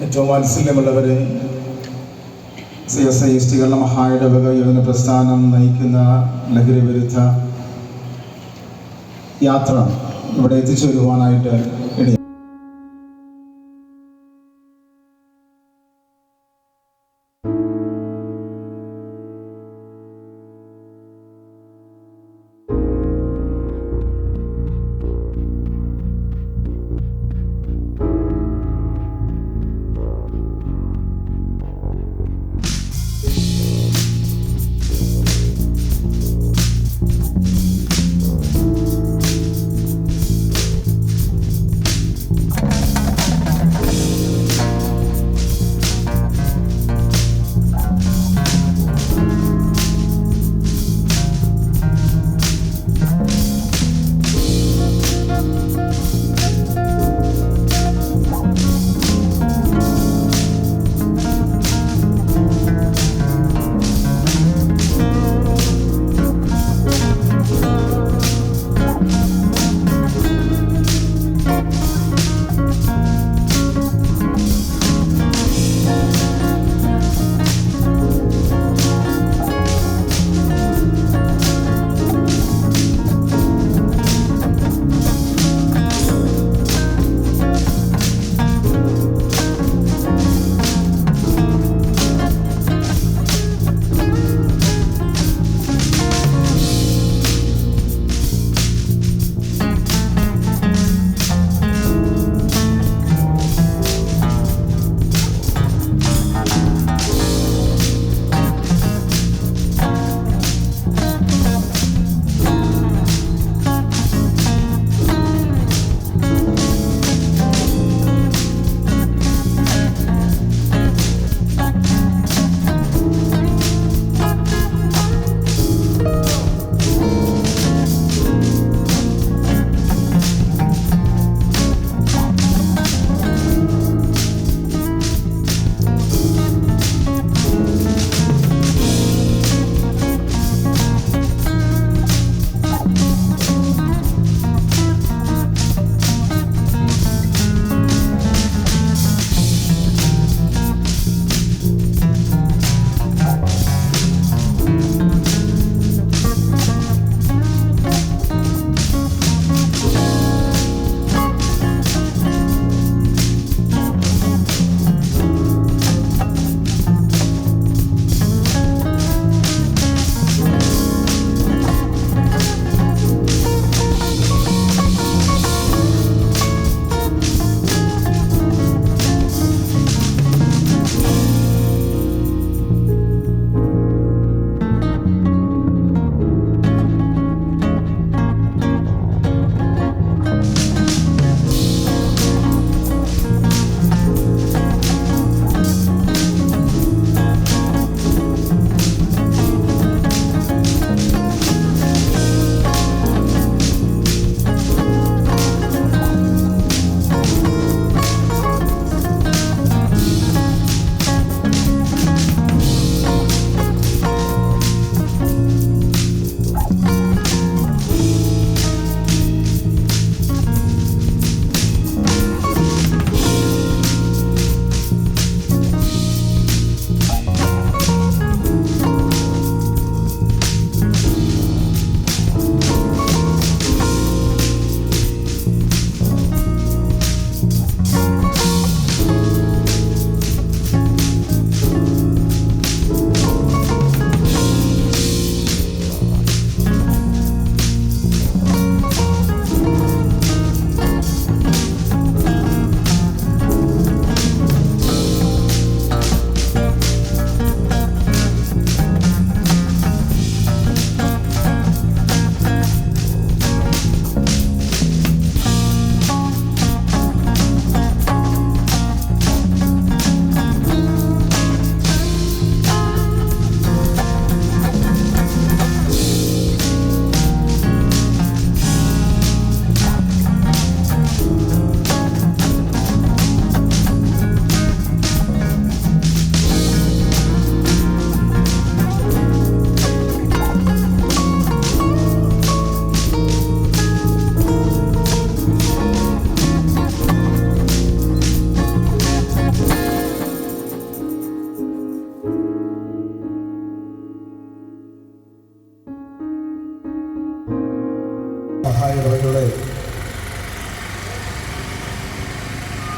ഏറ്റവും വാത്സല്യമുള്ളവരെ, CSI കേരള മഹായിടവക യുവജന പ്രസ്ഥാനം നയിക്കുന്ന ലഹരി വിരുദ്ധ യാത്ര ഇവിടെ എത്തിച്ചേരുവാനായിട്ട് ഇടയായി.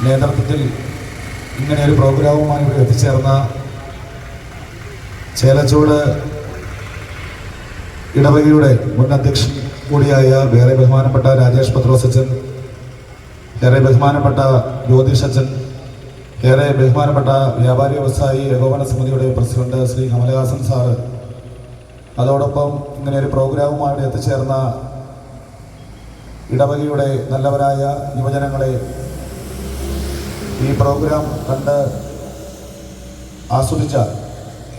നേതൃത്വത്തിൽ ഇങ്ങനെ ഒരു പ്രോഗ്രാമുമായി ഇവിടെ എത്തിച്ചേർന്ന ചേലച്ചൂട് ഇടവകയുടെ മുൻ അധ്യക്ഷൻ കൂടിയായ വേറെ ബഹുമാനപ്പെട്ട രാജേഷ് പത്രോസ് അച്ഛൻ, ഏറെ ബഹുമാനപ്പെട്ട ജ്യോതിഷ് അച്ഛൻ, ഏറെ ബഹുമാനപ്പെട്ട വ്യാപാരി വ്യവസായി ഏകോപന സമിതിയുടെ പ്രസിഡന്റ് ശ്രീ കമലഹാസൻ സാറ്, അതോടൊപ്പം ഇങ്ങനെ ഒരു പ്രോഗ്രാമുമായി എത്തിച്ചേർന്ന ഇടവകയുടെ നല്ലവരായ യുവജനങ്ങളെ, ഈ പ്രോഗ്രാം കണ്ട് ആസ്വദിച്ച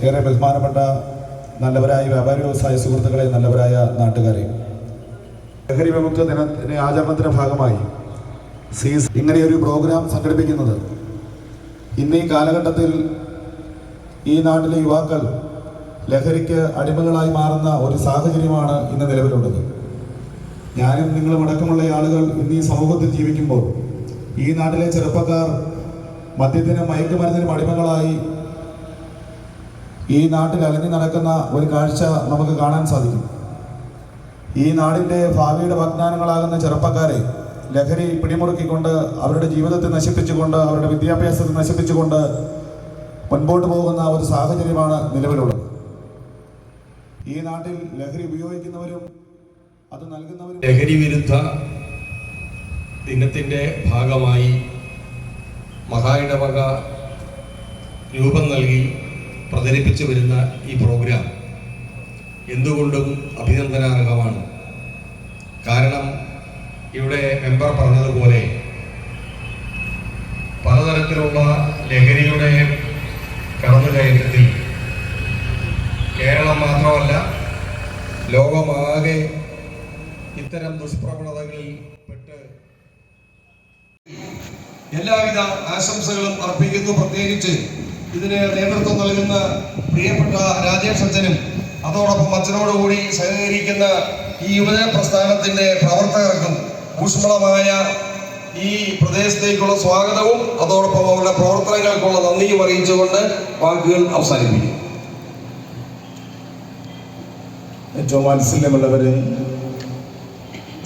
ഏറെ ബഹുമാനപ്പെട്ട നല്ലവരായ വ്യാപാരി വ്യവസായ സുഹൃത്തുക്കളെ, നല്ലവരായ നാട്ടുകാരെ, ലഹരി വിമുക്ത ദിനത്തിന്റെ ആചരണത്തിന്റെ ഭാഗമായി ഇങ്ങനെയൊരു പ്രോഗ്രാം സംഘടിപ്പിക്കുന്നത് ഇന്ന് ഈ കാലഘട്ടത്തിൽ ഈ നാട്ടിലെ യുവാക്കൾ ലഹരിക്ക് അടിമകളായി മാറുന്ന ഒരു സാഹചര്യമാണ് ഇന്ന് നിലവിലുള്ളത്. ഞാനും നിങ്ങളും അടക്കമുള്ള ആളുകൾ ഇന്ന് ഈ സമൂഹത്തിൽ ജീവിക്കുമ്പോൾ ഈ നാട്ടിലെ ചെറുപ്പക്കാർ മദ്യത്തിനും മയക്കുമരുന്നിനും അടിമകളായി ഈ നാട്ടിൽ അലഞ്ഞു നടക്കുന്ന ഒരു കാഴ്ച നമുക്ക് കാണാൻ സാധിക്കും. ഈ നാടിൻ്റെ ഭാവിയുടെ വാഗ്ദാനങ്ങളാകുന്ന ചെറുപ്പക്കാരെ ലഹരി പിടിമുറുക്കിക്കൊണ്ട് അവരുടെ ജീവിതത്തെ നശിപ്പിച്ചുകൊണ്ട് അവരുടെ വിദ്യാഭ്യാസത്തെ നശിപ്പിച്ചുകൊണ്ട് മുൻപോട്ട് പോകുന്ന ഒരു സാഹചര്യമാണ് നിലവിലുള്ളത്. ഈ നാട്ടിൽ ലഹരി ഉപയോഗിക്കുന്നവരും അത് നൽകുന്നവരും ലഹരി വിരുദ്ധ ദിനത്തിൻ്റെ ഭാഗമായി മഹായിടവക രൂപം നൽകി പ്രചരിപ്പിച്ചു വരുന്ന ഈ പ്രോഗ്രാം എന്തുകൊണ്ടും അഭിനന്ദനാർഹമാണ്. കാരണം ഇവിടെ മെമ്പർ പറഞ്ഞതുപോലെ പലതരത്തിലുള്ള ലഹരിയുടെ കടന്നുകയറ്റത്തിൽ കേരളം മാത്രമല്ല ലോകമാകെ ഇത്തരം ദുഷ്പ്രവണതകളിൽ പെട്ട് എല്ലാവിധ ആശംസകളും അർപ്പിക്കുന്നു. പ്രത്യേകിച്ച് ഇതിന് നേതൃത്വം നൽകുന്ന പ്രിയപ്പെട്ട രാജേഷ് അച്ഛനും അതോടൊപ്പം അച്ഛനോടുകൂടി സഹകരിക്കുന്ന ഈ യുവജന പ്രസ്ഥാനത്തിന്റെ പ്രവർത്തകർക്കും ഊഷ്മളമായ ഈ പ്രദേശത്തേക്കുള്ള സ്വാഗതവും അതോടൊപ്പം അവരുടെ പ്രവർത്തനങ്ങൾക്കുള്ള നന്ദിയും അറിയിച്ചുകൊണ്ട് വാക്കുകൾ അവസാനിപ്പിക്കും. ഏറ്റവും വാത്സല്യമുള്ളവരെ,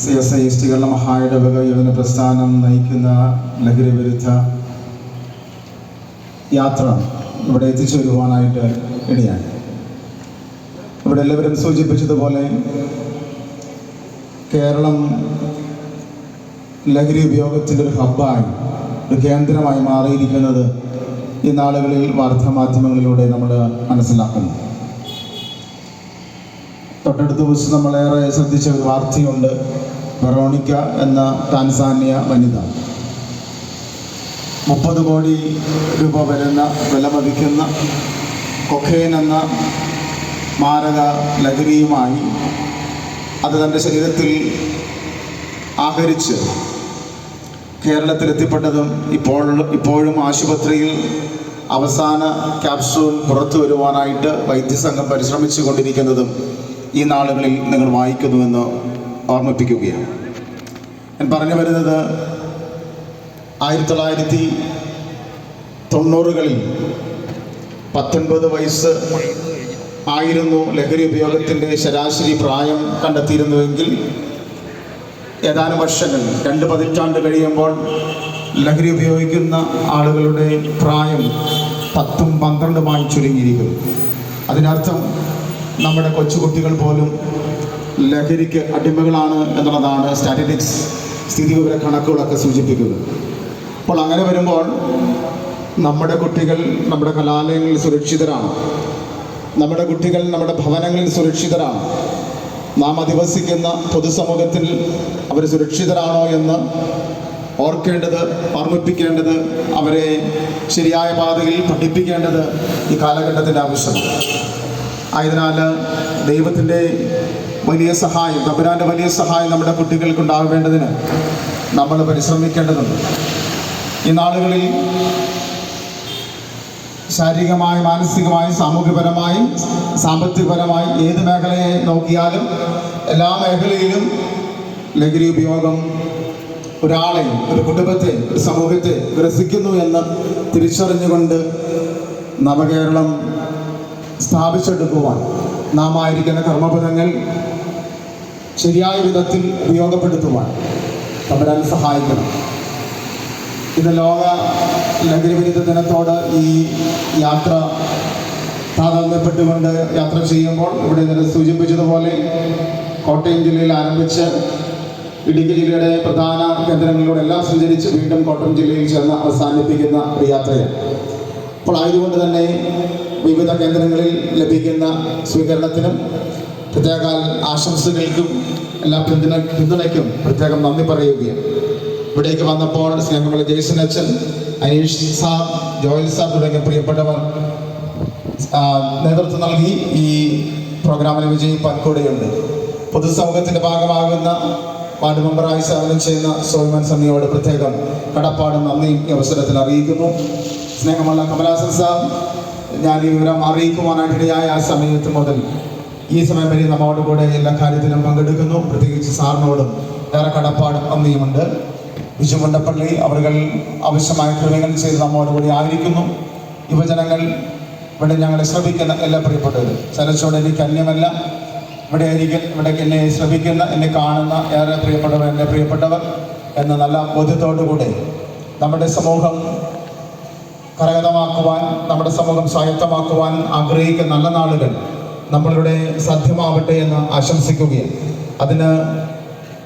CSI ഈസ്റ്റ് കേരള മഹായിടവക യുവജന പ്രസ്ഥാനം നയിക്കുന്ന ലഹരി വിരുദ്ധ യാത്ര ഇവിടെ എത്തിച്ചു വരുവാനായിട്ട് ഇടയായി. ഇവിടെ എല്ലാവരും സൂചിപ്പിച്ചതുപോലെ കേരളം ലഹരി ഉപയോഗത്തിൻ്റെ ഒരു ഹബ്ബായി, ഒരു കേന്ദ്രമായി മാറിയിരിക്കുന്നത് ഈ നാളുകളിൽ വാർത്താമാധ്യമങ്ങളിലൂടെ നമ്മൾ മനസ്സിലാക്കുന്നു. തൊട്ടടുത്ത ദിവസം നമ്മളേറെ ശ്രദ്ധിച്ച ഒരു വാർത്തയുണ്ട്. വെറോണിക്ക എന്ന ടാൻസാനിയ വനിത 30 കോടി രൂപ വരുന്ന വില മതിക്കുന്ന കൊക്കൈൻ എന്ന മാരക ലഹരിയുമായി അത് തൻ്റെ ശരീരത്തിൽ ആഹരിച്ച് കേരളത്തിലെത്തിപ്പെട്ടതും ഇപ്പോഴും ആശുപത്രിയിൽ അവസാന ക്യാപ്സൂൾ പുറത്തു വരുവാനായിട്ട് വൈദ്യസംഘം പരിശ്രമിച്ചു കൊണ്ടിരിക്കുന്നതും ഈ നാളുകളിൽ നിങ്ങൾ വായിക്കുന്നുവെന്ന് ഓർമ്മിപ്പിക്കുകയാണ്. ഞാൻ പറഞ്ഞു വരുന്നത് 1990കളിൽ 19 വയസ്സ് ആയിരുന്നു ലഹരി ഉപയോഗത്തിൻ്റെ ശരാശരി പ്രായം കണ്ടെത്തിയിരുന്നുവെങ്കിൽ ഏതാനും വർഷങ്ങൾ 2 പതിറ്റാണ്ട് കഴിയുമ്പോൾ ലഹരി ഉപയോഗിക്കുന്ന ആളുകളുടെ പ്രായം 10ഉം 12ഉമായി ചുരുങ്ങിയിരിക്കുന്നു. അതിനർത്ഥം നമ്മുടെ കൊച്ചുകുട്ടികൾ പോലും ലഹരിക്ക് അടിമകളാണ് എന്നുള്ളതാണ് സ്റ്റാറ്റിസ്റ്റിക്സ് സ്ഥിതിവിവര കണക്കുകളൊക്കെ സൂചിപ്പിക്കുന്നത്. അപ്പോൾ അങ്ങനെ വരുമ്പോൾ നമ്മുടെ കുട്ടികൾ നമ്മുടെ കലാലയങ്ങളിൽ സുരക്ഷിതരാണ്, നമ്മുടെ കുട്ടികൾ നമ്മുടെ ഭവനങ്ങളിൽ സുരക്ഷിതരാണ്, നാം അധിവസിക്കുന്ന പൊതുസമൂഹത്തിൽ അവർ സുരക്ഷിതരാണോ എന്ന് ഓർമ്മിപ്പിക്കേണ്ടത്, അവരെ ശരിയായ പാതയിൽ പഠിപ്പിക്കേണ്ടത് ഈ കാലഘട്ടത്തിൻ്റെ ആവശ്യമാണ്. ആയതിനാൽ ദൈവത്തിൻ്റെ വലിയ സഹായം, തമ്പുരാൻ്റെ വലിയ സഹായം നമ്മുടെ കുട്ടികൾക്ക് ഉണ്ടാവേണ്ടതിന് നമ്മൾ പരിശ്രമിക്കേണ്ടതുണ്ട്. ഈ നാളുകളിൽ ശാരീരികമായി, മാനസികമായി, സാമൂഹ്യപരമായി, സാമ്പത്തികപരമായി ഏത് മേഖലയെ നോക്കിയാലും എല്ലാ മേഖലയിലും ലഹരി ഉപയോഗം ഒരാളെ, ഒരു കുടുംബത്തെ, ഒരു സമൂഹത്തെ ഗ്രസിക്കുന്നു എന്ന് തിരിച്ചറിഞ്ഞുകൊണ്ട് നവകേരളം സ്ഥാപിച്ചെടുക്കുവാൻ നാം ആയിരിക്കുന്ന കർമ്മപദങ്ങൾ ശരിയായ വിധത്തിൽ ഉപയോഗപ്പെടുത്തുവാൻ തമ്പുരാൻ സഹായിക്കണം. ഇന്ന് ലോക ലഹരി വിരുദ്ധ ദിനത്തോട് ഈ യാത്ര താതാത്മ്യപ്പെട്ടുകൊണ്ട് യാത്ര ചെയ്യുമ്പോൾ ഇവിടെ ഇന്നലെ സൂചിപ്പിച്ചതുപോലെ കോട്ടയം ജില്ലയിൽ ആരംഭിച്ച് ഇടുക്കി ജില്ലയുടെ പ്രധാന കേന്ദ്രങ്ങളിലൂടെ എല്ലാം സഞ്ചരിച്ച് വീണ്ടും കോട്ടയം ജില്ലയിൽ ചെന്ന് അവസാനിപ്പിക്കുന്ന ഒരു യാത്രയാണ്. അപ്പോൾ ആയതുകൊണ്ട് തന്നെ വിവിധ കേന്ദ്രങ്ങളിൽ ലഭിക്കുന്ന സ്വീകരണത്തിനും പ്രത്യേക ആശംസകൾക്കും എല്ലാ പിന്തുണയ്ക്കും പ്രത്യേകം നന്ദി പറയുകയാണ്. ഇവിടേക്ക് വന്നപ്പോൾ സ്നേഹമുള്ള ജെയ്സൺ അച്ഛൻ, അനീഷ് സാർ, ജോയൽ സാർ തുടങ്ങിയ പ്രിയപ്പെട്ടവർ നേതൃത്വം നൽകി ഈ പ്രോഗ്രാമിന് വിജയിപ്പാൻ കൂടെയുണ്ട്. പൊതുസമൂഹത്തിൻ്റെ ഭാഗമാകുന്ന വാർഡ് മെമ്പറായി സേവനം ചെയ്യുന്ന സോയ്മൻ സണ്ണിയോട് പ്രത്യേകം കടപ്പാടും നന്ദിയും ഈ അവസരത്തിൽ അറിയിക്കുന്നു. സ്നേഹമുള്ള കമലാസൻ സാർ, ഞാൻ ഈ വിവരം അറിയിക്കുവാനായിട്ടിടയായ ആ സമയത്ത് മുതൽ ഈ സമയം വരെ നമ്മോട് കൂടെ എല്ലാ കാര്യത്തിലും പങ്കെടുക്കുന്നു. പ്രത്യേകിച്ച് സാറിനോടും ഏറെ കടപ്പാടും നന്ദിയുമുണ്ട്. വിജുമുണ്ടപ്പള്ളി അവർ ആവശ്യമായ ക്രമീകരണം ചെയ്ത് നമ്മോടുകൂടി ആയിരിക്കുന്നു. യുവജനങ്ങൾ ഇവിടെ ഞങ്ങളെ ശ്രമിക്കുന്ന എല്ലാ പ്രിയപ്പെട്ടവരും, ചലച്ചോട് എനിക്ക് അന്യമല്ല, ഇവിടെ എന്നെ ശ്രമിക്കുന്ന, എന്നെ കാണുന്ന ഏറെ പ്രിയപ്പെട്ടവർ, എൻ്റെ പ്രിയപ്പെട്ടവർ എന്ന നല്ല ബോധ്യത്തോടുകൂടെ നമ്മുടെ സമൂഹം കരഗതമാക്കുവാൻ, നമ്മുടെ സമൂഹം സ്വായത്തമാക്കുവാൻ ആഗ്രഹിക്കുന്ന നല്ല നാളുകൾ നമ്മളുടെ സാധ്യമാവട്ടെ എന്ന് ആശംസിക്കുകയാണ്. അതിന്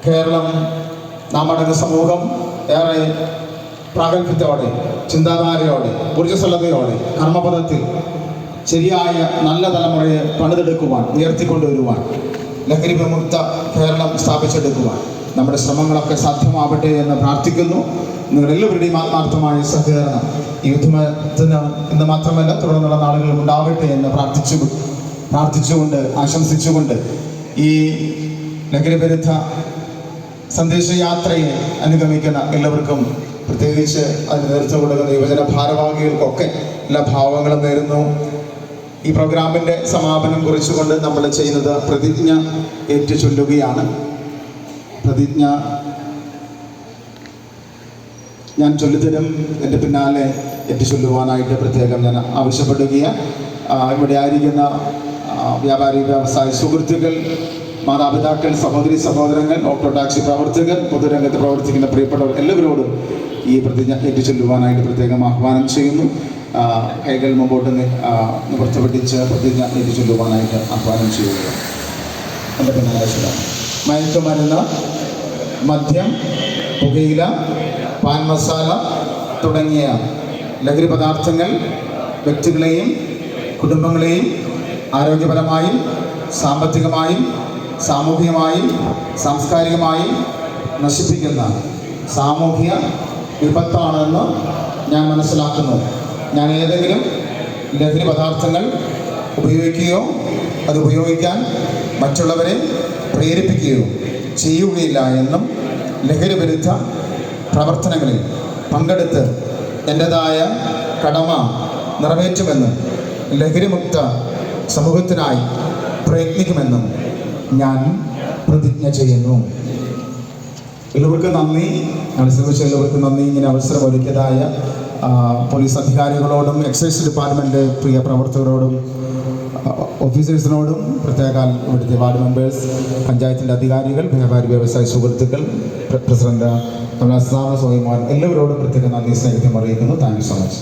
കേരളം, നാമടങ്ങ് സമൂഹം ഏറെ പ്രാഗൽഭ്യത്തോടെ, ചിന്താധാരയോടെ, ഊർജ്ജസ്വലതയോടെ, കർമ്മപദത്തിൽ ശരിയായ നല്ല തലമുറയെ പണിതെടുക്കുവാൻ, ഉയർത്തിക്കൊണ്ടുവരുവാൻ, ലഹരി വിമുക്ത കേരളം സ്ഥാപിച്ചെടുക്കുവാൻ നമ്മുടെ ശ്രമങ്ങളൊക്കെ സാധ്യമാവട്ടെ എന്ന് പ്രാർത്ഥിക്കുന്നു. നിങ്ങളെല്ലാവരുടെയും ആത്മാർത്ഥമായ സഹകരണം ഈ യുദ്ധത്തിന് ഇന്ന് മാത്രമല്ല തുടർന്നുള്ള നാളുകളിൽ ഉണ്ടാവട്ടെ എന്ന് പ്രാർത്ഥിച്ചുകൊണ്ട് ആശംസിച്ചുകൊണ്ട് ഈ ലഹരി വിരുദ്ധ സന്ദേശയാത്രയെ അനുഗമിക്കുന്ന എല്ലാവർക്കും, പ്രത്യേകിച്ച് അതിന് നേതൃത്വം കൊടുക്കുന്ന യുവജന ഭാരവാഹികൾക്കൊക്കെ എല്ലാ ഭാവങ്ങളും നേരുന്നു. ഈ പ്രോഗ്രാമിൻ്റെ സമാപനം കുറിച്ചുകൊണ്ട് നമ്മൾ ചെയ്യുന്നത് പ്രതിജ്ഞ ഏറ്റുചൊല്ലുകയാണ്. പ്രതിജ്ഞ ഞാൻ ചൊല്ലിത്തരും, എൻ്റെ പിന്നാലെ ഏറ്റുചൊല്ലുവാനായിട്ട് പ്രത്യേകം ഞാൻ ആവശ്യപ്പെടുകയാണ്. ഇവിടെ ആയിരിക്കുന്ന വ്യാപാരി വ്യവസായ സുഹൃത്തുക്കൾ, മാതാപിതാക്കൾ, സഹോദരി സഹോദരങ്ങൾ, ഓട്ടോ ടാക്സി പ്രവർത്തകർ, പൊതുരംഗത്ത് പ്രവർത്തിക്കുന്ന പ്രിയപ്പെട്ടവർ എല്ലാവരോടും ഈ പ്രതിജ്ഞ ഏറ്റുചൊല്ലുവാനായിട്ട് പ്രത്യേകം ആഹ്വാനം ചെയ്യുന്നു. കൈകൾ മുമ്പോട്ട് നിവർത്തിപ്പിടിച്ച് പ്രതിജ്ഞ ഏറ്റുചൊല്ലുവാനായിട്ട് ആഹ്വാനം ചെയ്യുക. എൻ്റെ പിന്നാലെ മയക്കുമരുന്ന്, മദ്യം, പുകയില, പാൻ മസാല തുടങ്ങിയ ലഹരി പദാർത്ഥങ്ങൾ വ്യക്തികളെയും കുടുംബങ്ങളെയും ആരോഗ്യപരമായും സാമ്പത്തികമായും സാമൂഹികമായും സാംസ്കാരികമായും നശിപ്പിക്കുന്ന സാമൂഹിക വിപത്താണെന്ന് ഞാൻ മനസ്സിലാക്കുന്നു. ഞാൻ ഏതെങ്കിലും ലഹരി പദാർത്ഥങ്ങൾ ഉപയോഗിക്കുകയോ അത് ഉപയോഗിക്കാൻ മറ്റുള്ളവരെ പ്രേരിപ്പിക്കുകയോ ചെയ്യുകയില്ല എന്നും ലഹരി വിരുദ്ധ പ്രവർത്തനങ്ങളിൽ പങ്കെടുത്ത് എൻ്റെതായ കടമ നിറവേറ്റുമെന്നും ലഹരിമുക്ത സമൂഹത്തിനായി പ്രയത്നിക്കുമെന്നും ഞാൻ പ്രതിജ്ഞ ചെയ്യുന്നു. എല്ലാവർക്കും നന്ദി. അനുസരിച്ച് എല്ലാവർക്കും നന്ദി. ഇങ്ങനെ അവസരം ഒരുക്കിയതായ പോലീസ് അധികാരികളോടും എക്സൈസ് ഡിപ്പാർട്ട്മെൻറ്റ് പ്രിയ പ്രവർത്തകരോടും ഓഫീസേഴ്സിനോടും പ്രത്യേകം ഇവിടുത്തെ വാർഡ് മെമ്പേഴ്സ്, പഞ്ചായത്തിൻ്റെ അധികാരികൾ, വ്യാപാരി വ്യവസായ സുഹൃത്തുക്കൾ, പ്രസിഡന്റ് കമലാസാർ, സോയിമോൻ എല്ലാവരോടും പ്രത്യേക നന്ദി സ്നേഹത്തെ അറിയിക്കുന്നു. Thank you so much.